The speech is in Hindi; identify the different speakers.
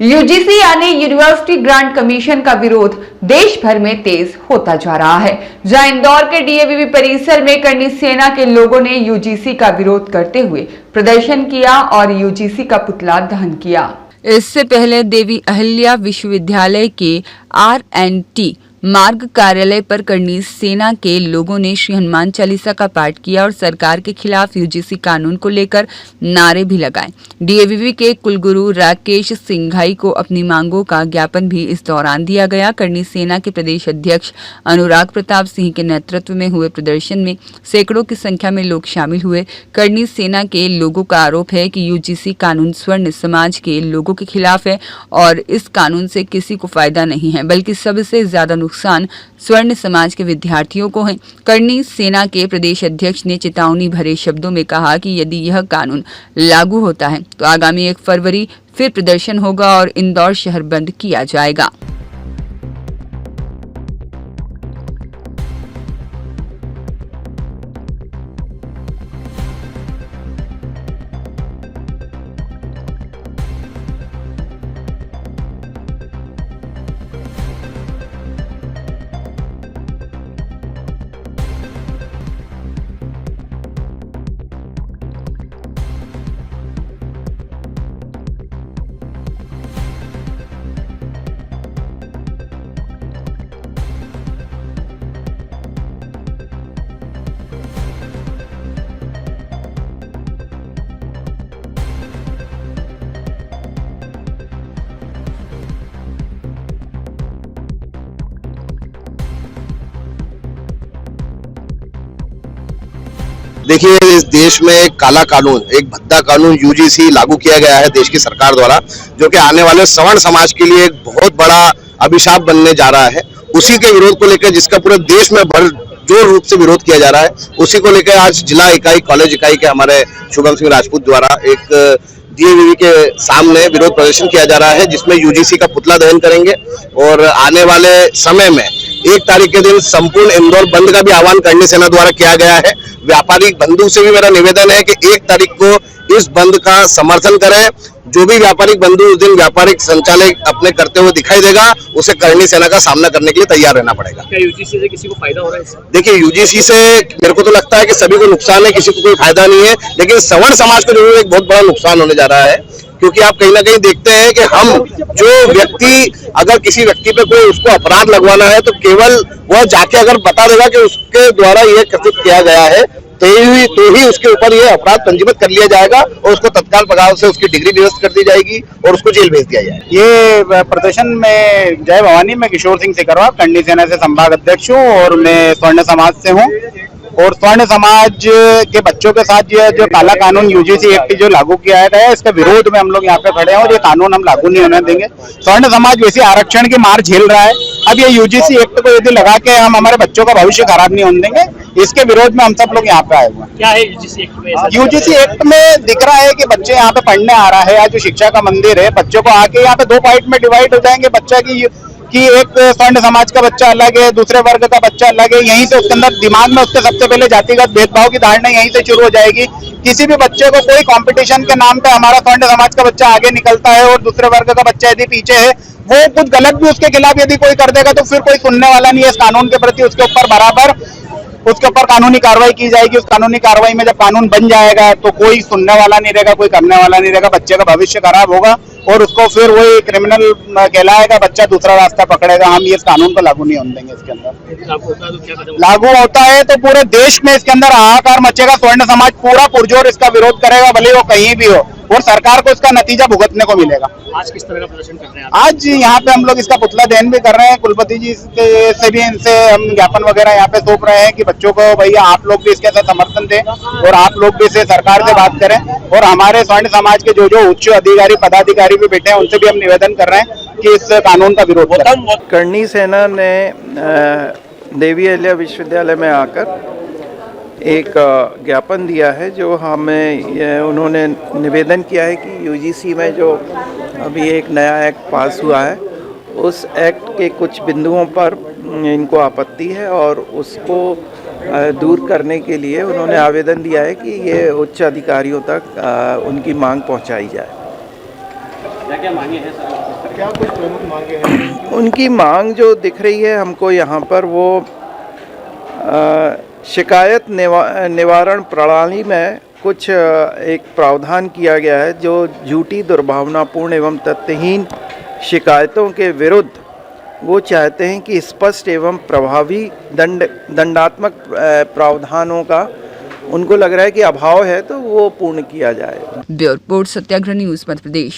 Speaker 1: यूजीसी यानी यूनिवर्सिटी ग्रांट कमीशन का विरोध देश भर में तेज होता जा रहा है। जहां इंदौर के डीएवीवी परिसर में करनी सेना के लोगों ने यूजीसी का विरोध करते हुए प्रदर्शन किया और यूजीसी का पुतला दहन किया। इससे पहले देवी अहिल्या विश्वविद्यालय के R&T मार्ग कार्यालय पर करनी सेना के लोगों ने श्री हनुमान चालीसा का पाठ किया और सरकार के खिलाफ यूजीसी कानून को लेकर नारे भी लगाए। डीएवीवी के कुलगुरु राकेश सिंघाई को अपनी मांगों का ज्ञापन भी इस दौरान दिया गया। करनी सेना के प्रदेश अध्यक्ष अनुराग प्रताप सिंह के नेतृत्व में हुए प्रदर्शन में सैकड़ों की संख्या में लोग शामिल हुए। करनी सेना के लोगों का आरोप है कि यूजीसी कानून स्वर्ण समाज के लोगों के खिलाफ है और इस कानून से किसी को फायदा नहीं है, बल्कि सबसे ज्यादा नुकसान स्वर्ण समाज के विद्यार्थियों को है। करनी सेना के प्रदेश अध्यक्ष ने चेतावनी भरे शब्दों में कहा कि यदि यह कानून लागू होता है तो आगामी 1 फरवरी फिर प्रदर्शन होगा और इंदौर शहर बंद किया जाएगा।
Speaker 2: देखिए, इस देश में एक काला कानून, एक भद्दा कानून यूजीसी लागू किया गया है देश की सरकार द्वारा, जो कि आने वाले सवर्ण समाज के लिए एक बहुत बड़ा अभिशाप बनने जा रहा है। उसी के विरोध को लेकर, जिसका पूरे देश में जोर रूप से विरोध किया जा रहा है, उसी को लेकर आज जिला इकाई, कॉलेज इकाई के हमारे शुभम सिंह राजपूत द्वारा एक डीएवीवी के सामने विरोध प्रदर्शन किया जा रहा है, जिसमें यूजीसी का पुतला दहन करेंगे और आने वाले समय में 1 तारीख के दिन संपूर्ण इंदौर बंद का भी आह्वान करनी सेना द्वारा किया गया है। व्यापारिक बंधु से भी मेरा निवेदन है कि 1 तारीख को इस बंद का समर्थन करें। जो भी व्यापारिक बंधु उस दिन व्यापारिक संचालन अपने करते हुए दिखाई देगा, उसे करनी सेना का सामना करने के लिए तैयार रहना पड़ेगा।
Speaker 3: क्या यूजीसी से किसी को फायदा हो रहा है?
Speaker 2: देखिए, यूजीसी से मेरे को तो लगता है कि सभी को नुकसान है, किसी को कोई फायदा नहीं है, लेकिन सवर्ण समाज को जरूर एक बहुत बड़ा नुकसान होने जा रहा है। क्योंकि आप कहीं ना कहीं देखते हैं कि हम जो व्यक्ति, अगर किसी व्यक्ति पे कोई उसको अपराध लगवाना है तो केवल वह जाके अगर बता देगा कि उसके द्वारा यह कथित किया गया है तो ही उसके ऊपर यह अपराध पंजीबद्ध कर लिया जाएगा और उसको तत्काल प्रभाव से उसकी डिग्री निरस्त कर दी जाएगी और उसको जेल भेज दिया जाएगा।
Speaker 4: ये प्रदर्शन में जय भवानी, मैं किशोर सिंह सिकरवा करनी सेना से संभाग अध्यक्ष हूँ और मैं स्वर्ण समाज से हूँ। और स्वर्ण समाज के बच्चों के साथ ये जो काला कानून यूजीसी एक्ट जो लागू किया गया है, इसके विरोध में हम लोग यहाँ पे खड़े हैं और ये कानून हम लागू नहीं होने देंगे। स्वर्ण समाज वैसे आरक्षण की मार झेल रहा है, अब ये यूजीसी एक्ट को यदि लगा के हम हमारे बच्चों का भविष्य खराब नहीं होने देंगे। इसके विरोध में हम सब लोग यहाँ पे आए हुए हैं।
Speaker 3: क्या है यूजीसी एक्ट में?
Speaker 4: यूजीसी एक्ट में दिख रहा है कि बच्चे यहाँ पे पढ़ने आ रहा है, आज जो शिक्षा का मंदिर है, बच्चों को आके यहाँ पे 2 पार्ट में डिवाइड हो जाएंगे बच्चा कि एक स्वर्ण समाज का बच्चा अलग है, दूसरे वर्ग का बच्चा अलग है। यहीं से उसके अंदर दिमाग में उसके सबसे पहले जातिगत भेदभाव की धारणा यहीं से शुरू हो जाएगी। किसी भी बच्चे को कोई कंपटीशन के नाम पे हमारा स्वर्ण समाज का बच्चा आगे निकलता है और दूसरे वर्ग का बच्चा यदि पीछे है, वो कुछ गलत भी उसके खिलाफ यदि कोई कर देगा तो फिर कोई सुनने वाला नहीं है। इस कानून के प्रति उसके ऊपर बराबर उसके ऊपर कानूनी कार्रवाई की जाएगी। उस कानूनी कार्रवाई में जब कानून बन जाएगा तो कोई सुनने वाला नहीं रहेगा, कोई करने वाला नहीं रहेगा। बच्चे का भविष्य खराब होगा और उसको फिर वही क्रिमिनल कहलाएगा, बच्चा दूसरा रास्ता पकड़ेगा। हम ये इस कानून को लागू नहीं होने देंगे। इसके अंदर लागू होता है तो पूरे देश में इसके अंदर हाहाकार मचेगा। स्वर्ण समाज पूरा पुरजोर इसका विरोध करेगा, भले वो कहीं भी हो, और सरकार को इसका नतीजा भुगतने को मिलेगा।
Speaker 3: आज किस तरह का प्रदर्शन कर रहे हैं?
Speaker 4: आज यहाँ पे हम लोग इसका पुतला दहन भी कर रहे हैं। कुलपति जी से भी इनसे हम ज्ञापन वगैरह यहाँ पे सौंप रहे हैं कि बच्चों को भैया आप लोग भी इसके साथ समर्थन दें और आप लोग भी इसे सरकार से बात करें। और हमारे स्वर्ण समाज के जो उच्च अधिकारी पदाधिकारी भी बैठे हैं, उनसे भी हम निवेदन कर रहे हैं कि इस कानून का विरोध करें।
Speaker 5: करनी सेना ने देवी अहिल्या विश्वविद्यालय में आकर एक ज्ञापन दिया है, जो हमें उन्होंने निवेदन किया है कि यूजीसी में जो अभी एक नया एक्ट पास हुआ है, उस एक्ट के कुछ बिंदुओं पर इनको आपत्ति है और उसको दूर करने के लिए उन्होंने आवेदन दिया है कि ये उच्च अधिकारियों तक उनकी मांग पहुंचाई जाए।
Speaker 3: क्या क्या मांगे हैं सर?
Speaker 4: क्या कुछ प्रमुख मांगे हैं?
Speaker 5: उनकी मांग जो दिख रही है हमको यहाँ पर वो शिकायत निवारण प्रणाली में कुछ एक प्रावधान किया गया है जो झूठी, दुर्भावनापूर्ण एवं तथ्यहीन शिकायतों के विरुद्ध वो चाहते हैं कि स्पष्ट एवं प्रभावी दंडात्मक प्रावधानों का उनको लग रहा है कि अभाव है, तो वो पूर्ण किया जाए।
Speaker 1: ब्यूरो रिपोर्ट, सत्याग्रह न्यूज़, मध्य प्रदेश।